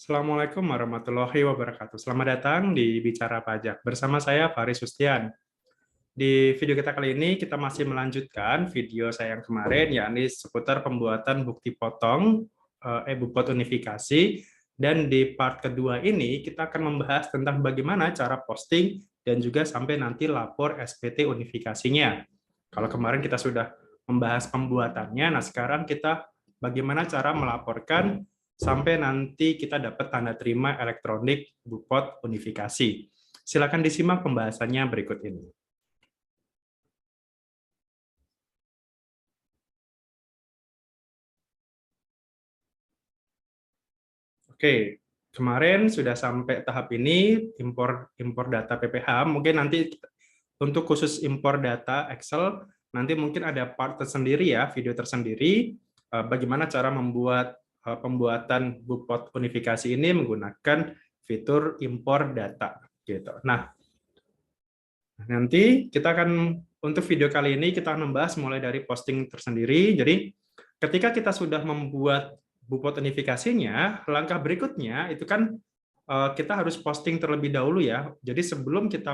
Assalamualaikum warahmatullahi wabarakatuh. Selamat datang di Bicara Pajak. Bersama saya, Faris Sustian. Di video kita kali ini, kita masih melanjutkan video saya yang kemarin, yakni seputar pembuatan bukti potong, e-bupot unifikasi. Dan di part kedua ini, kita akan membahas tentang bagaimana cara posting dan juga sampai nanti lapor SPT unifikasinya. Kalau kemarin kita sudah membahas pembuatannya, nah sekarang kita bagaimana cara melaporkan sampai nanti kita dapat tanda terima elektronik bupot unifikasi. Silakan disimak pembahasannya berikut ini. Oke, kemarin sudah sampai tahap ini impor data PPH. Mungkin nanti untuk khusus impor data Excel nanti mungkin ada part tersendiri ya, video tersendiri bagaimana cara membuat pembuatan bupot unifikasi ini menggunakan fitur impor data gitu. Nah, nanti kita akan untuk video kali ini kita akan membahas mulai dari posting tersendiri. Jadi ketika kita sudah membuat bupot unifikasinya, langkah berikutnya itu kan kita harus posting terlebih dahulu ya. Jadi sebelum kita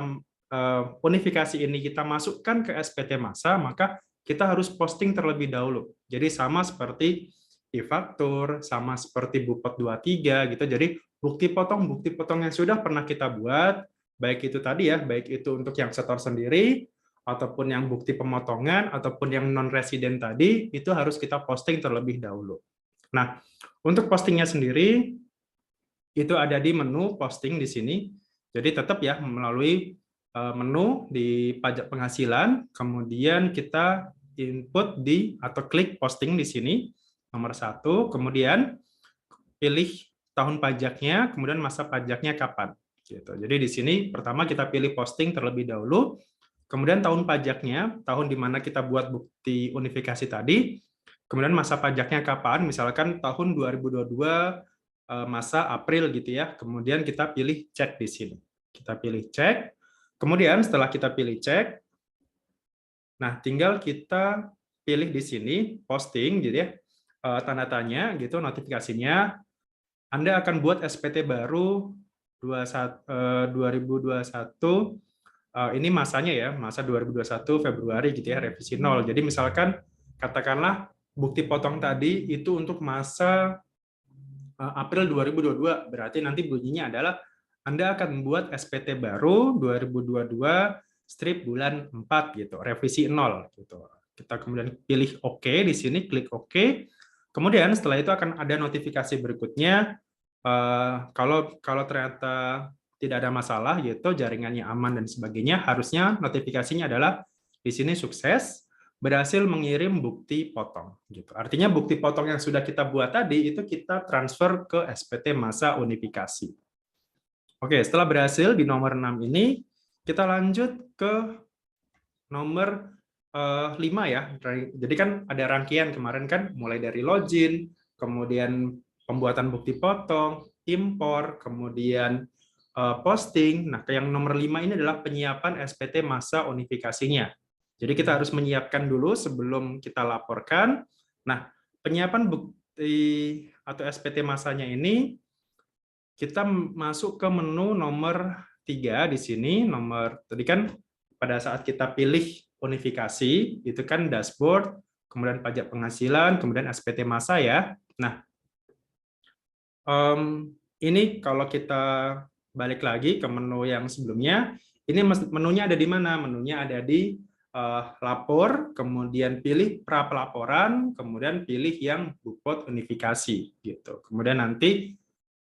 unifikasi ini kita masukkan ke SPT masa, maka kita harus posting terlebih dahulu. Jadi sama seperti e-faktur, sama seperti bupot 23 gitu. Jadi bukti potong yang sudah pernah kita buat, baik itu tadi ya, baik itu untuk yang setor sendiri, ataupun yang bukti pemotongan, ataupun yang non-resident tadi, itu harus kita posting terlebih dahulu. Nah, untuk postingnya sendiri, itu ada di menu posting di sini. Jadi tetap ya, melalui menu di pajak penghasilan, kemudian kita input di atau klik posting di sini, nomor 1, kemudian pilih tahun pajaknya, kemudian masa pajaknya kapan. Gitu. Jadi di sini pertama kita pilih posting terlebih dahulu, kemudian tahun pajaknya, tahun di mana kita buat bukti unifikasi tadi, kemudian masa pajaknya kapan, misalkan tahun 2022 masa April gitu ya. Kemudian kita pilih cek di sini. Kita pilih cek. Kemudian setelah kita pilih cek, nah tinggal kita pilih di sini posting gitu ya. Tanda tanya gitu notifikasinya. Anda akan buat SPT baru 2021 ini masanya ya, masa 2021 Februari gitu ya, revisi 0. Jadi misalkan katakanlah bukti potong tadi itu untuk masa April 2022, berarti nanti bunyinya adalah Anda akan membuat SPT baru 2022 strip bulan 4 gitu, revisi 0 gitu. Kita kemudian pilih OK di sini, klik OK. Kemudian setelah itu akan ada notifikasi berikutnya. Kalau ternyata tidak ada masalah gitu, jaringannya aman dan sebagainya, harusnya notifikasinya adalah di sini sukses berhasil mengirim bukti potong gitu. Artinya bukti potong yang sudah kita buat tadi itu kita transfer ke SPT masa unifikasi. Oke, setelah berhasil di nomor 6 ini, kita lanjut ke nomor 5 ya. Jadi kan ada rangkaian kemarin kan, mulai dari login, kemudian pembuatan bukti potong, impor, kemudian posting. Nah, yang nomor 5 ini adalah penyiapan SPT masa unifikasinya. Jadi kita harus menyiapkan dulu sebelum kita laporkan. Nah, penyiapan bukti atau SPT masanya ini kita masuk ke menu nomor 3 di sini. Nomor tadi kan pada saat kita pilih unifikasi itu kan dashboard, kemudian pajak penghasilan, kemudian SPT masa ya. Nah, ini kalau kita balik lagi ke menu yang sebelumnya, ini menunya ada di mana? Menunya ada di lapor, kemudian pilih pra pelaporan, kemudian pilih yang bupot unifikasi gitu. Kemudian nanti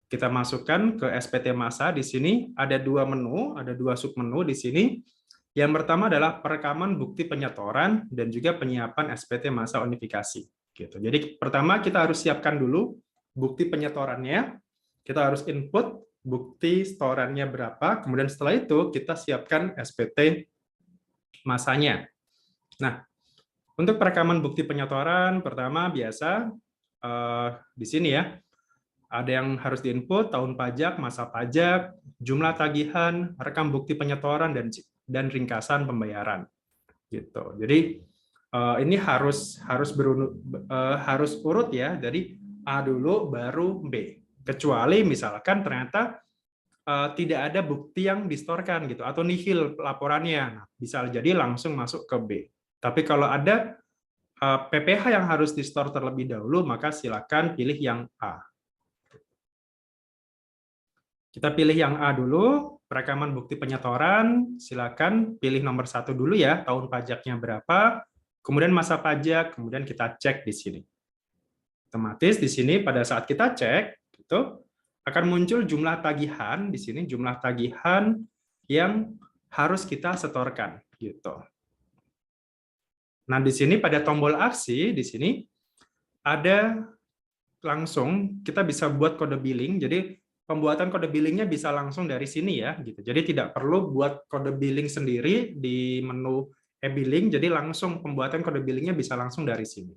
kita masukkan ke SPT masa. Di sini ada dua menu, ada dua submenu di sini. Yang pertama adalah perekaman bukti penyetoran dan juga penyiapan SPT masa unifikasi gitu. Jadi pertama kita harus siapkan dulu bukti penyetorannya. Kita harus input bukti setorannya berapa, kemudian setelah itu kita siapkan SPT masanya. Nah, untuk perekaman bukti penyetoran pertama biasa di sini ya, ada yang harus diinput tahun pajak, masa pajak, jumlah tagihan, rekam bukti penyetoran dan ringkasan pembayaran. Gitu. Jadi ini harus urut ya. Jadi A dulu baru B. Kecuali misalkan ternyata tidak ada bukti yang distorkan gitu atau nihil laporannya. Nah, bisa jadi langsung masuk ke B. Tapi kalau ada PPH yang harus di-store terlebih dahulu, maka silakan pilih yang A. Kita pilih yang A dulu, perekaman bukti penyetoran, silakan pilih nomor 1 dulu ya, tahun pajaknya berapa, kemudian masa pajak, kemudian kita cek di sini. Otomatis di sini pada saat kita cek, gitu, akan muncul jumlah tagihan di sini, jumlah tagihan yang harus kita setorkan, gitu. Nah, di sini pada tombol aksi, di sini ada langsung kita bisa buat kode billing. Jadi pembuatan kode billingnya bisa langsung dari sini ya, gitu. Jadi tidak perlu buat kode billing sendiri di menu e-billing. Jadi langsung pembuatan kode billingnya bisa langsung dari sini.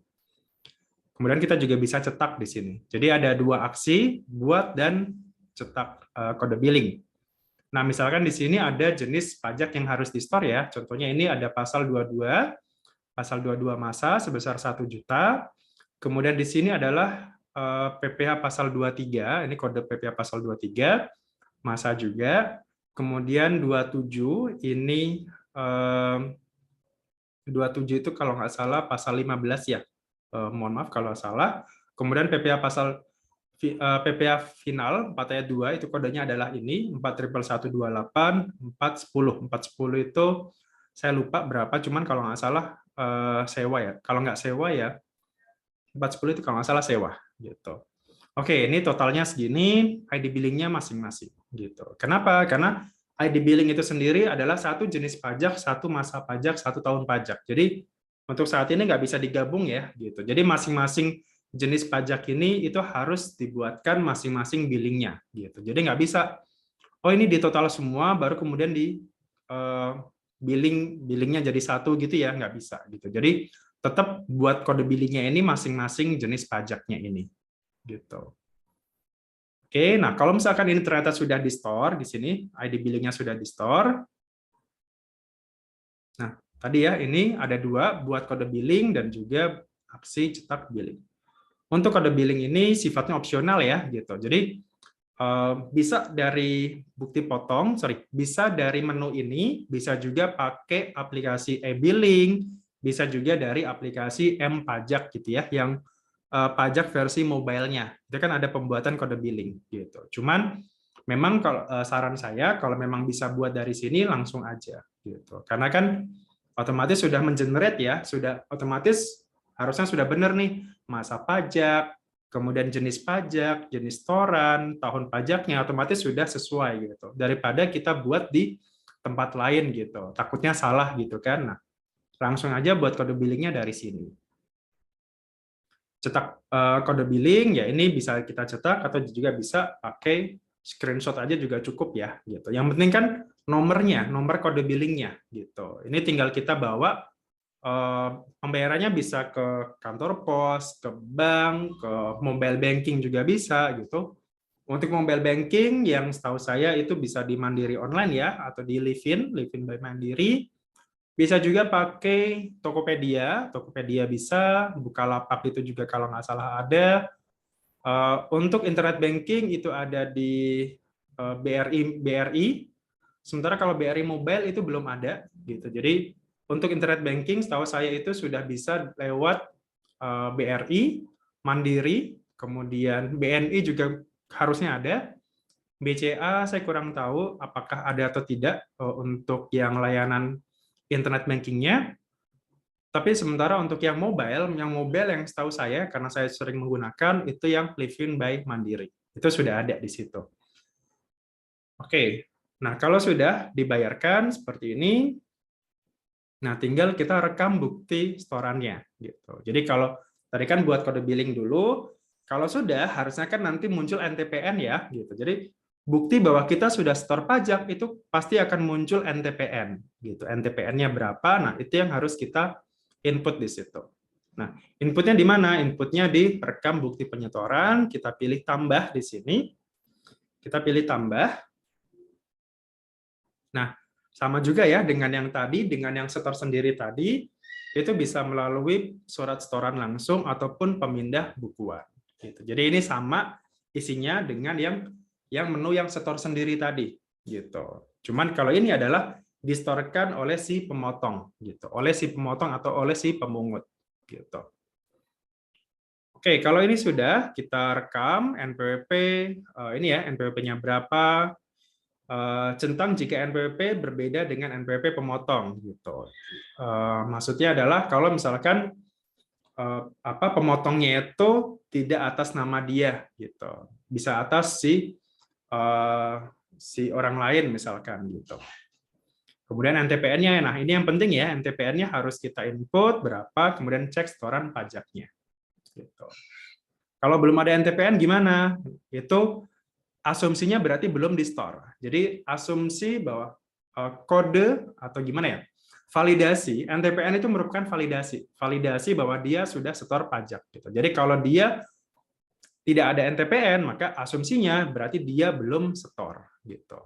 Kemudian kita juga bisa cetak di sini. Jadi ada 2 aksi, buat dan cetak kode billing. Nah, misalkan di sini ada jenis pajak yang harus di-store ya. Contohnya ini ada pasal 22 masa sebesar 1 juta. Kemudian di sini adalah PPh pasal 23, ini kode PPh pasal 23, masa juga. Kemudian 27, ini 27 itu kalau nggak salah pasal 15 ya. Mohon maaf kalau salah. Kemudian PPh pasal PPh final 4 ayat 2 itu kodenya adalah ini 41128 410 itu saya lupa berapa, cuman kalau nggak salah sewa ya. Kalau nggak sewa ya 410 itu kalau nggak salah sewa gitu. Oke, ini totalnya segini, ID billing-nya masing-masing gitu. Kenapa? Karena ID billing itu sendiri adalah satu jenis pajak, satu masa pajak, 1 tahun pajak. Jadi untuk saat ini nggak bisa digabung ya gitu. Jadi masing-masing jenis pajak ini itu harus dibuatkan masing-masing billingnya gitu. Jadi nggak bisa, oh ini di total semua baru kemudian di billingnya jadi satu gitu ya, nggak bisa gitu. Jadi tetap buat kode billingnya ini masing-masing jenis pajaknya ini gitu. Oke, nah kalau misalkan ini ternyata sudah di-store di sini, ID billingnya sudah di-store. Nah, tadi ya ini ada 2, buat kode billing dan juga aksi cetak billing. Untuk kode billing ini sifatnya opsional ya gitu. Jadi bisa dari bukti potong, bisa dari menu ini, bisa juga pakai aplikasi e-billing, bisa juga dari aplikasi M-Pajak gitu ya, yang pajak versi mobile-nya. Itu kan ada pembuatan kode billing gitu. Cuman memang kalau saran saya kalau memang bisa buat dari sini langsung aja gitu. Karena kan otomatis sudah mengenerate ya, sudah otomatis harusnya sudah benar nih masa pajak, kemudian jenis pajak, jenis setoran, tahun pajaknya otomatis sudah sesuai gitu. Daripada kita buat di tempat lain gitu. Takutnya salah gitu kan. Nah, langsung aja buat kode billingnya dari sini. Cetak kode billing ya ini bisa kita cetak atau juga bisa pakai screenshot aja juga cukup ya gitu. Yang penting kan nomornya, nomor kode billingnya gitu. Ini tinggal kita bawa pembayarannya bisa ke kantor pos, ke bank, ke mobile banking juga bisa gitu. Untuk mobile banking yang setahu saya itu bisa di Mandiri online ya atau di Livin by Mandiri. Bisa juga pakai Tokopedia, Tokopedia bisa, Bukalapak itu juga kalau nggak salah ada. Untuk internet banking itu ada di BRI, sementara kalau BRI Mobile itu belum ada gitu. Jadi untuk internet banking setahu saya itu sudah bisa lewat BRI, Mandiri, kemudian BNI juga harusnya ada. BCA saya kurang tahu apakah ada atau tidak untuk yang layanan internet banking-nya. Tapi sementara untuk yang mobile yang setahu saya, karena saya sering menggunakan, itu yang Livin by Mandiri. Itu sudah ada di situ. Oke, nah kalau sudah dibayarkan seperti ini, nah tinggal kita rekam bukti setorannya. Gitu. Jadi kalau tadi kan buat kode billing dulu, kalau sudah harusnya kan nanti muncul NTPN ya. Gitu. Jadi bukti bahwa kita sudah setor pajak itu pasti akan muncul NTPN. Gitu. NTPN-nya berapa? Nah itu yang harus kita input di situ. Nah, inputnya di mana? Inputnya di rekam bukti penyetoran, kita pilih tambah di sini. Kita pilih tambah. Nah, sama juga ya dengan yang tadi, dengan yang setor sendiri tadi, itu bisa melalui surat setoran langsung ataupun pemindah bukuan. Gitu. Jadi ini sama, isinya dengan yang menu yang setor sendiri tadi gitu. Cuman kalau ini adalah distorkan oleh si pemotong gitu, oleh si pemotong atau oleh si pemungut gitu. Oke, kalau ini sudah kita rekam NPWP, ini ya NPWP-nya berapa, centang jika NPWP berbeda dengan NPWP pemotong gitu. Maksudnya adalah kalau misalkan pemotongnya itu tidak atas nama dia gitu, bisa atas si orang lain misalkan gitu. Kemudian NTPN-nya, nah ini yang penting ya, NTPN-nya harus kita input berapa, kemudian cek setoran pajaknya gitu. Kalau belum ada NTPN gimana? Itu asumsinya berarti belum di store. Jadi asumsi bahwa kode atau gimana ya? Validasi, NTPN itu merupakan validasi bahwa dia sudah setor pajak gitu. Jadi kalau dia tidak ada NTPN, maka asumsinya berarti dia belum setor gitu.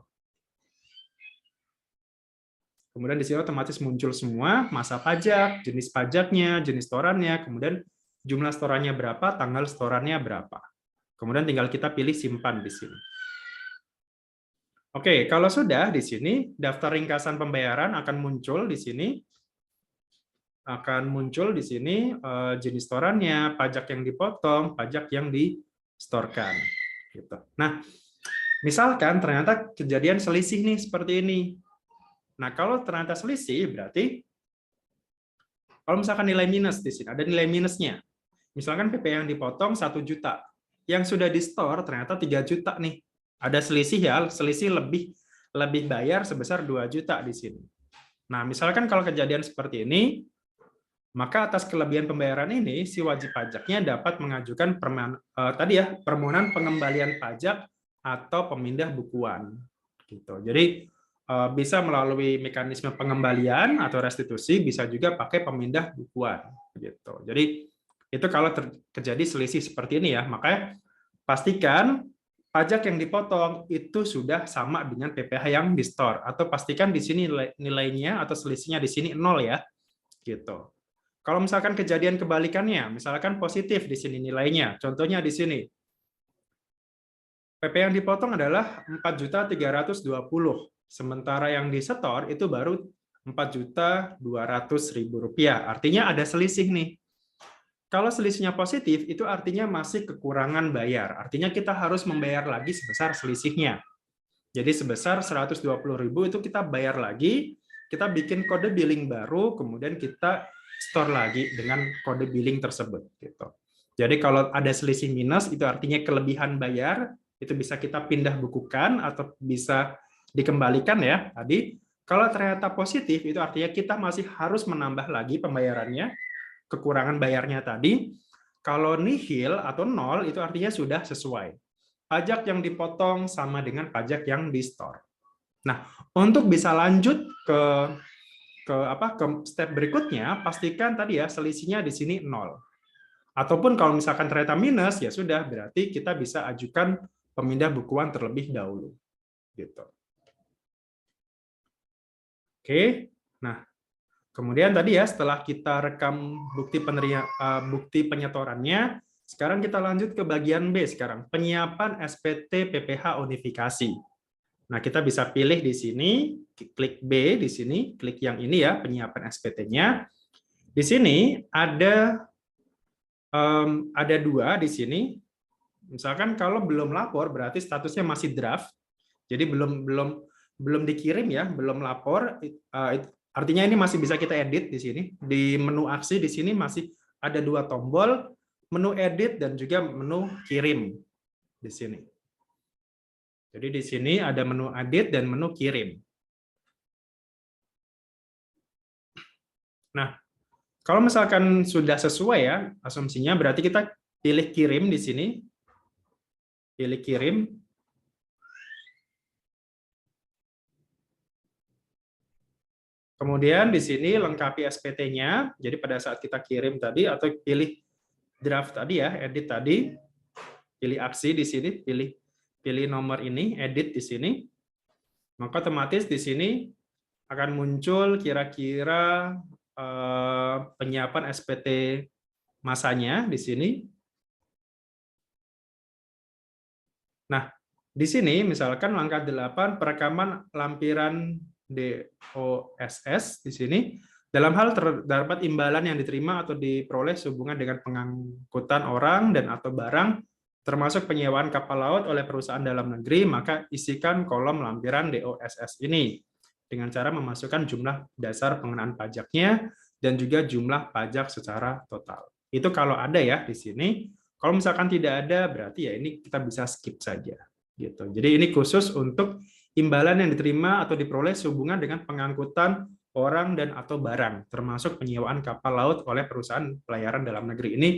Kemudian di sini otomatis muncul semua masa pajak, jenis pajaknya, jenis setorannya, kemudian jumlah setorannya berapa, tanggal setorannya berapa. Kemudian tinggal kita pilih simpan di sini. Oke, kalau sudah di sini daftar ringkasan pembayaran akan muncul di sini. Akan muncul di sini jenis setorannya, pajak yang dipotong, pajak yang distorkan. Gitu. Nah, misalkan ternyata kejadian selisih nih seperti ini. Nah, kalau ternyata selisih berarti kalau misalkan nilai minus di sini ada nilai minusnya. Misalkan PP yang dipotong 1 juta, yang sudah di store ternyata 3 juta nih. Ada selisih ya, selisih lebih bayar sebesar 2 juta di sini. Nah, misalkan kalau kejadian seperti ini, maka atas kelebihan pembayaran ini, si wajib pajaknya dapat mengajukan permohonan pengembalian pajak atau pemindah bukuan. Gitu. Jadi bisa melalui mekanisme pengembalian atau restitusi, bisa juga pakai pemindah bukuan. Gitu. Jadi itu kalau terjadi selisih seperti ini ya, makanya pastikan pajak yang dipotong itu sudah sama dengan PPh yang di store, atau pastikan di sini nilainya atau selisihnya di sini 0 ya. Gitu. Kalau misalkan kejadian kebalikannya, misalkan positif di sini nilainya, contohnya di sini, PP yang dipotong adalah 4.320.000, sementara yang disetor itu baru 4.200.000 rupiah. Artinya ada selisih nih. Kalau selisihnya positif, itu artinya masih kekurangan bayar. Artinya kita harus membayar lagi sebesar selisihnya. Jadi sebesar 120.000 itu kita bayar lagi, kita bikin kode billing baru, kemudian kita store lagi dengan kode billing tersebut. Gitu. Jadi kalau ada selisih minus, itu artinya kelebihan bayar, itu bisa kita pindah bukukan atau bisa dikembalikan ya tadi. Kalau ternyata positif, itu artinya kita masih harus menambah lagi pembayarannya, kekurangan bayarnya tadi. Kalau nihil atau nol, itu artinya sudah sesuai. Pajak yang dipotong sama dengan pajak yang di store. Nah, untuk bisa lanjut ke step berikutnya, pastikan tadi ya selisihnya di sini 0. Ataupun kalau misalkan ternyata minus, ya sudah, berarti kita bisa ajukan pemindah bukuan terlebih dahulu. Gitu. Oke, nah kemudian tadi ya setelah kita rekam bukti penyetorannya, sekarang kita lanjut ke bagian B sekarang, penyiapan SPT PPh unifikasi. Nah, kita bisa pilih di sini, klik B di sini, klik yang ini ya, penyiapan SPT-nya. Di sini ada dua di sini. Misalkan kalau belum lapor berarti statusnya masih draft. Jadi belum dikirim ya, belum lapor. Artinya ini masih bisa kita edit di sini. Di menu aksi di sini masih ada 2 tombol, menu edit dan juga menu kirim di sini. Jadi di sini ada menu edit dan menu kirim. Nah, kalau misalkan sudah sesuai ya asumsinya, berarti kita pilih kirim di sini. Pilih kirim. Kemudian di sini lengkapi SPT-nya. Jadi pada saat kita kirim tadi atau pilih draft tadi ya, edit tadi, pilih aksi di sini, pilih nomor ini, edit di sini. Maka otomatis di sini akan muncul kira-kira penyiapan SPT masanya di sini. Nah, di sini misalkan langkah 8 perekaman lampiran DOSS di sini dalam hal terdapat imbalan yang diterima atau diperoleh sehubungan dengan pengangkutan orang dan atau barang termasuk penyewaan kapal laut oleh perusahaan dalam negeri, maka isikan kolom lampiran DOSS ini dengan cara memasukkan jumlah dasar pengenaan pajaknya dan juga jumlah pajak secara total. Itu kalau ada ya di sini. Kalau misalkan tidak ada, berarti ya ini kita bisa skip saja. Gitu. Jadi ini khusus untuk imbalan yang diterima atau diperoleh sehubungan dengan pengangkutan orang dan atau barang, termasuk penyewaan kapal laut oleh perusahaan pelayaran dalam negeri. Ini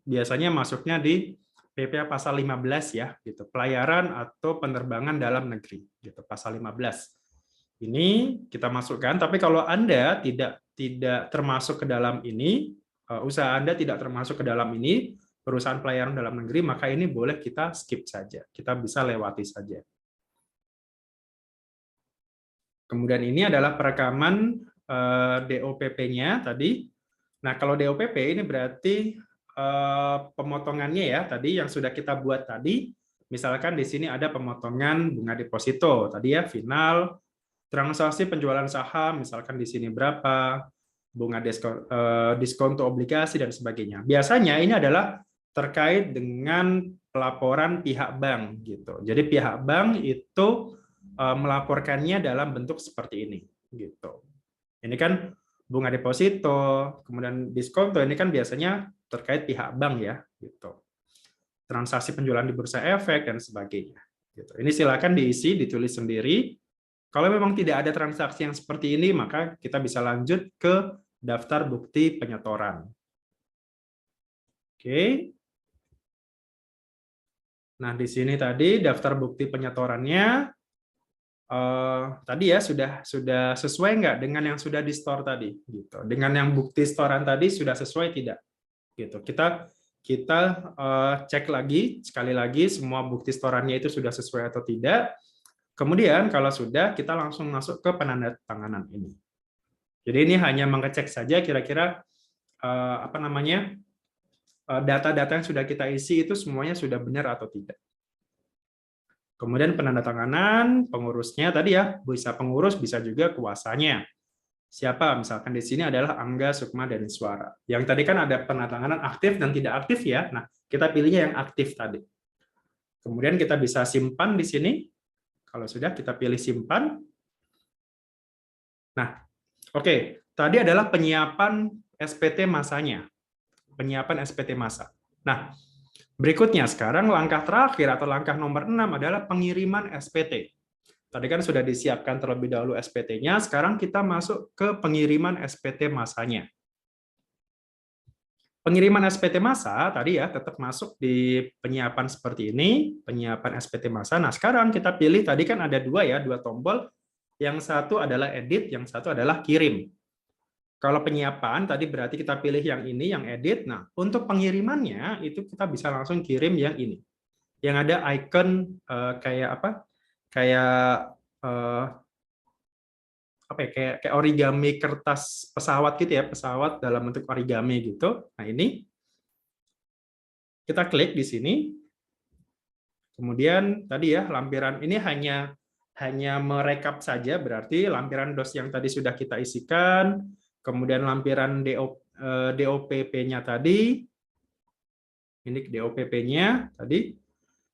biasanya masuknya di PPA pasal 15 ya, gitu. Pelayaran atau penerbangan dalam negeri, gitu. Pasal 15. Ini kita masukkan, tapi kalau Anda tidak termasuk ke dalam ini, usaha Anda tidak termasuk ke dalam ini, perusahaan pelayaran dalam negeri, maka ini boleh kita skip saja. Kita bisa lewati saja. Kemudian ini adalah perekaman DOPP-nya tadi. Nah, kalau DOPP ini berarti pemotongannya ya, tadi yang sudah kita buat tadi. Misalkan di sini ada pemotongan bunga deposito, tadi ya, final, transaksi penjualan saham, misalkan di sini berapa, bunga diskonto obligasi, dan sebagainya. Biasanya ini adalah terkait dengan pelaporan pihak bank gitu. Jadi pihak bank itu melaporkannya dalam bentuk seperti ini gitu. Ini kan bunga deposito, kemudian diskonto, ini kan biasanya terkait pihak bank ya gitu. Transaksi penjualan di bursa efek dan sebagainya gitu. Ini silakan diisi, ditulis sendiri. Kalau memang tidak ada transaksi yang seperti ini, maka kita bisa lanjut ke daftar bukti penyetoran. Oke. Nah, di sini tadi daftar bukti penyetorannya tadi ya sudah sesuai nggak dengan yang sudah di store tadi gitu. Dengan yang bukti storean tadi sudah sesuai tidak? Gitu. Kita cek lagi sekali lagi semua bukti storannya itu sudah sesuai atau tidak. Kemudian kalau sudah, kita langsung masuk ke penandatanganan ini. Jadi ini hanya mengecek saja kira-kira data-data yang sudah kita isi itu semuanya sudah benar atau tidak. Kemudian penandatanganan pengurusnya tadi ya, bisa pengurus, bisa juga kuasanya. Siapa? Misalkan di sini adalah Angga Sukma Daniswara. Yang tadi kan ada penandatanganan aktif dan tidak aktif ya. Nah, kita pilihnya yang aktif tadi. Kemudian kita bisa simpan di sini. Kalau sudah, kita pilih simpan. Nah, oke. Tadi adalah penyiapan SPT masanya. Penyiapan SPT masa. Nah, berikutnya sekarang langkah terakhir atau langkah nomor 6 adalah pengiriman SPT. Tadi kan sudah disiapkan terlebih dahulu SPT-nya, sekarang kita masuk ke pengiriman SPT masanya. Pengiriman SPT masa tadi ya tetap masuk di penyiapan seperti ini, penyiapan SPT masa. Nah, sekarang kita pilih tadi kan ada dua tombol. Yang satu adalah edit, yang satu adalah kirim. Kalau penyiapan tadi berarti kita pilih yang ini, yang edit. Nah, untuk pengirimannya itu kita bisa langsung kirim yang ini. Yang ada icon kayak apa? Kayak origami kertas pesawat gitu ya, pesawat dalam bentuk origami gitu. Nah, ini kita klik di sini. Kemudian tadi ya lampiran ini hanya merekap saja, berarti lampiran DOS yang tadi sudah kita isikan, kemudian lampiran DOPP-nya tadi, ini DOPP-nya tadi,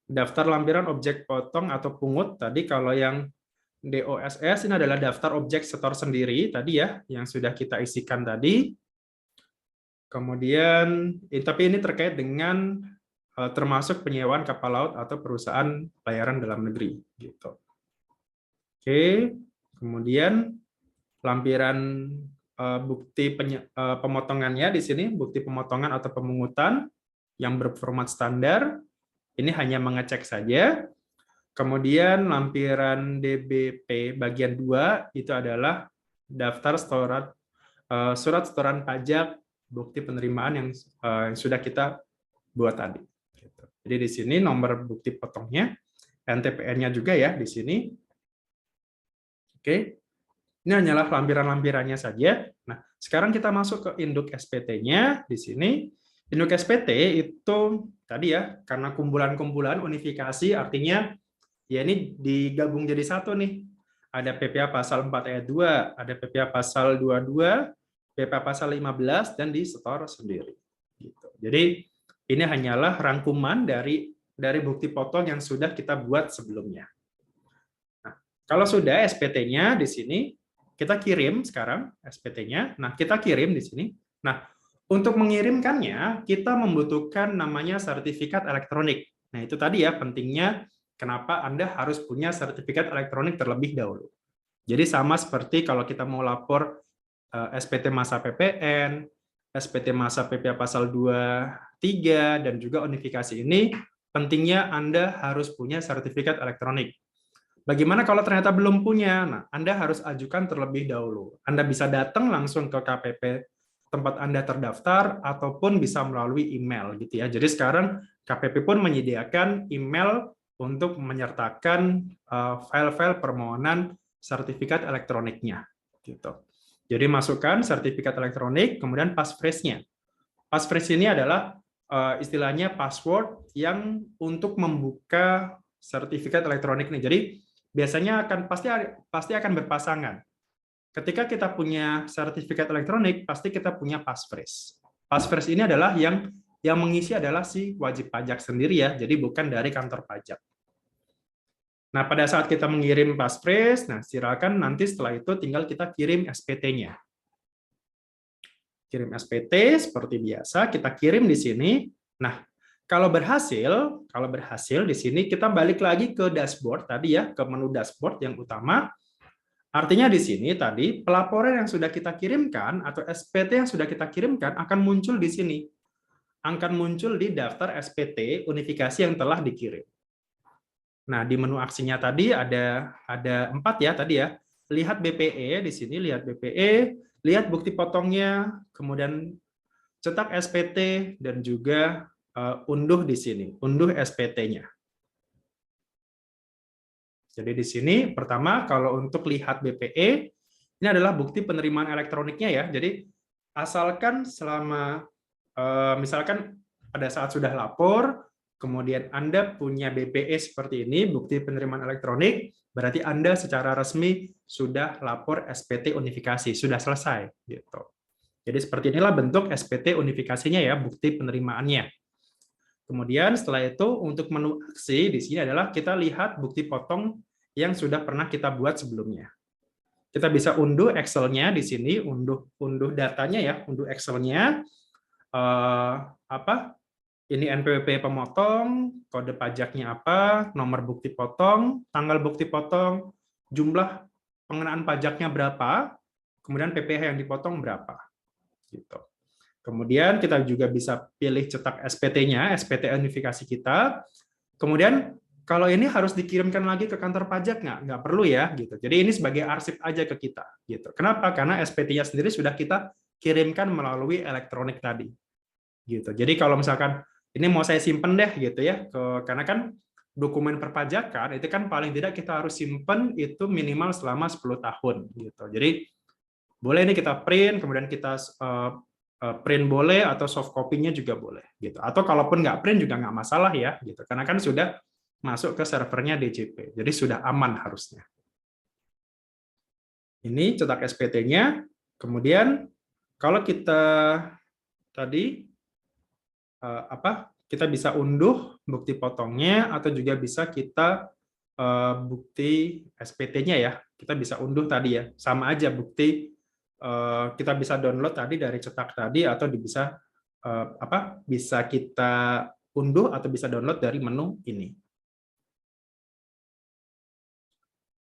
daftar lampiran objek potong atau pungut tadi. Kalau yang DOSS ini adalah daftar objek setor sendiri tadi ya, yang sudah kita isikan tadi. Kemudian, tapi ini terkait dengan termasuk penyewaan kapal laut atau perusahaan pelayaran dalam negeri gitu. Oke, kemudian lampiran bukti pemotongannya di sini, bukti pemotongan atau pemungutan yang berformat standar. Ini hanya mengecek saja. Kemudian lampiran DBP bagian 2 itu adalah daftar surat setoran pajak bukti penerimaan yang sudah kita buat tadi. Jadi di sini nomor bukti potongnya, NTPN-nya juga ya di sini. Oke, ini hanyalah lampiran-lampirannya saja. Nah, sekarang kita masuk ke induk SPT-nya di sini. Induk SPT itu tadi ya, karena kumpulan-kumpulan unifikasi artinya ya ini digabung jadi satu nih. Ada PPA pasal 4 ayat 2, ada PPA pasal 22, PPA pasal 15, dan disetor sendiri. Gitu. Jadi ini hanyalah rangkuman dari bukti potong yang sudah kita buat sebelumnya. Nah, kalau sudah SPT-nya di sini, kita kirim sekarang SPT-nya. Nah, kita kirim di sini. Nah, untuk mengirimkannya, kita membutuhkan namanya sertifikat elektronik. Nah, itu tadi ya pentingnya kenapa Anda harus punya sertifikat elektronik terlebih dahulu. Jadi sama seperti kalau kita mau lapor SPT masa PPN, SPT masa PPA pasal 23, dan juga unifikasi ini, pentingnya Anda harus punya sertifikat elektronik. Bagaimana kalau ternyata belum punya? Nah, Anda harus ajukan terlebih dahulu. Anda bisa datang langsung ke KPP tempat Anda terdaftar, ataupun bisa melalui email gitu ya. Jadi sekarang KPP pun menyediakan email untuk menyertakan file-file permohonan sertifikat elektroniknya. Gitu. Jadi masukkan sertifikat elektronik, kemudian passphrase-nya. Passphrase ini adalah istilahnya password yang untuk membuka sertifikat elektronik nih. Jadi biasanya pasti akan berpasangan. Ketika kita punya sertifikat elektronik, pasti kita punya passphrase. Passphrase ini adalah yang mengisi adalah si wajib pajak sendiri ya, jadi bukan dari kantor pajak. Nah, pada saat kita mengirim passphrase, nah silakan nanti setelah itu tinggal kita kirim SPT-nya. Kirim SPT seperti biasa, kita kirim di sini. Nah, kalau berhasil di sini kita balik lagi ke dashboard tadi ya, ke menu dashboard yang utama. Artinya di sini tadi pelaporan yang sudah kita kirimkan atau SPT yang sudah kita kirimkan akan muncul di sini. Akan muncul di daftar SPT unifikasi yang telah dikirim. Nah, di menu aksinya tadi ada 4 ya tadi ya. Lihat BPE di sini, lihat BPE, lihat bukti potongnya, kemudian cetak SPT, dan juga unduh di sini, unduh SPT-nya. Jadi di sini pertama kalau untuk lihat BPE, ini adalah bukti penerimaan elektroniknya ya. Jadi asalkan selama misalkan pada saat sudah lapor, kemudian Anda punya BPE seperti ini, bukti penerimaan elektronik, berarti Anda secara resmi sudah lapor SPT unifikasi, sudah selesai gitu. Jadi seperti inilah bentuk SPT unifikasinya ya, bukti penerimaannya. Kemudian setelah itu untuk menu aksi di sini adalah kita lihat bukti potong yang sudah pernah kita buat sebelumnya. Kita bisa unduh Excel-nya di sini, unduh datanya ya, unduh Excel-nya. Ini NPWP pemotong, kode pajaknya apa, nomor bukti potong, tanggal bukti potong, jumlah pengenaan pajaknya berapa, kemudian PPh yang dipotong berapa. Gitu. Kemudian kita juga bisa pilih cetak SPT-nya, SPT unifikasi kita. Kemudian kalau ini harus dikirimkan lagi ke kantor pajak nggak perlu ya gitu. Jadi ini sebagai arsip aja ke kita gitu. Kenapa? Karena SPT-nya sendiri sudah kita kirimkan melalui elektronik tadi. Gitu. Jadi kalau misalkan ini mau saya simpen deh gitu ya, karena kan dokumen perpajakan itu kan paling tidak kita harus simpen itu minimal selama 10 tahun gitu. Jadi boleh ini kita print, kemudian kita print boleh, atau soft copy-nya juga boleh gitu. Atau kalaupun nggak print juga nggak masalah ya gitu, karena kan sudah masuk ke servernya DJP, jadi sudah aman harusnya. Ini cetak SPT-nya. Kemudian kalau kita tadi kita bisa unduh bukti potongnya, atau juga bisa kita bukti SPT-nya ya, kita bisa unduh tadi ya, sama aja bukti. Kita bisa download tadi dari cetak tadi, atau bisa kita unduh atau bisa download dari menu ini.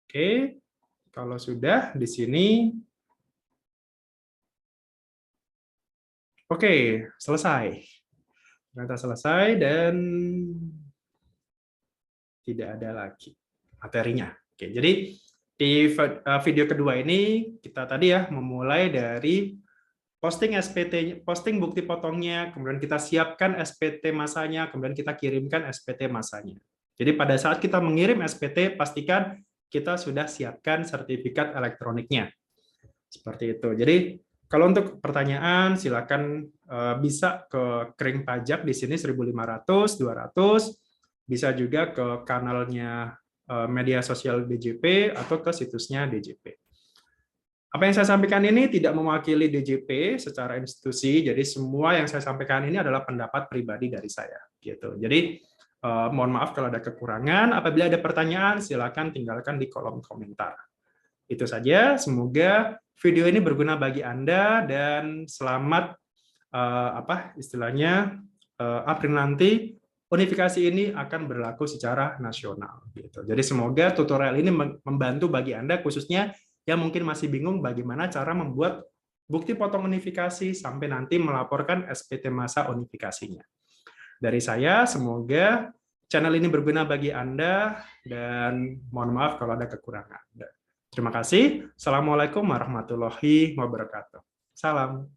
Oke, kalau sudah di sini, oke, selesai. Ternyata selesai dan tidak ada lagi materinya. Oke, jadi di video kedua ini kita tadi ya memulai dari posting SPT, posting bukti potongnya, kemudian kita siapkan SPT masanya, kemudian kita kirimkan SPT masanya. Jadi pada saat kita mengirim SPT, pastikan kita sudah siapkan sertifikat elektroniknya. Seperti itu. Jadi Kalau untuk pertanyaan, silakan bisa ke kering pajak di sini 1.500, 200, bisa juga ke kanalnya media sosial DJP atau ke situsnya DJP. Apa yang saya sampaikan ini tidak mewakili DJP secara institusi, jadi semua yang saya sampaikan ini adalah pendapat pribadi dari saya. Gitu. Jadi mohon maaf kalau ada kekurangan. Apabila ada pertanyaan, silakan tinggalkan di kolom komentar. Itu saja. Semoga video ini berguna bagi Anda dan selamat istilahnya April nanti unifikasi ini akan berlaku secara nasional. Gitu. Jadi semoga tutorial ini membantu bagi Anda khususnya yang mungkin masih bingung bagaimana cara membuat bukti potong unifikasi sampai nanti melaporkan SPT masa unifikasinya. Dari saya, semoga channel ini berguna bagi Anda dan mohon maaf kalau ada kekurangan. Terima kasih. Assalamualaikum warahmatullahi wabarakatuh. Salam.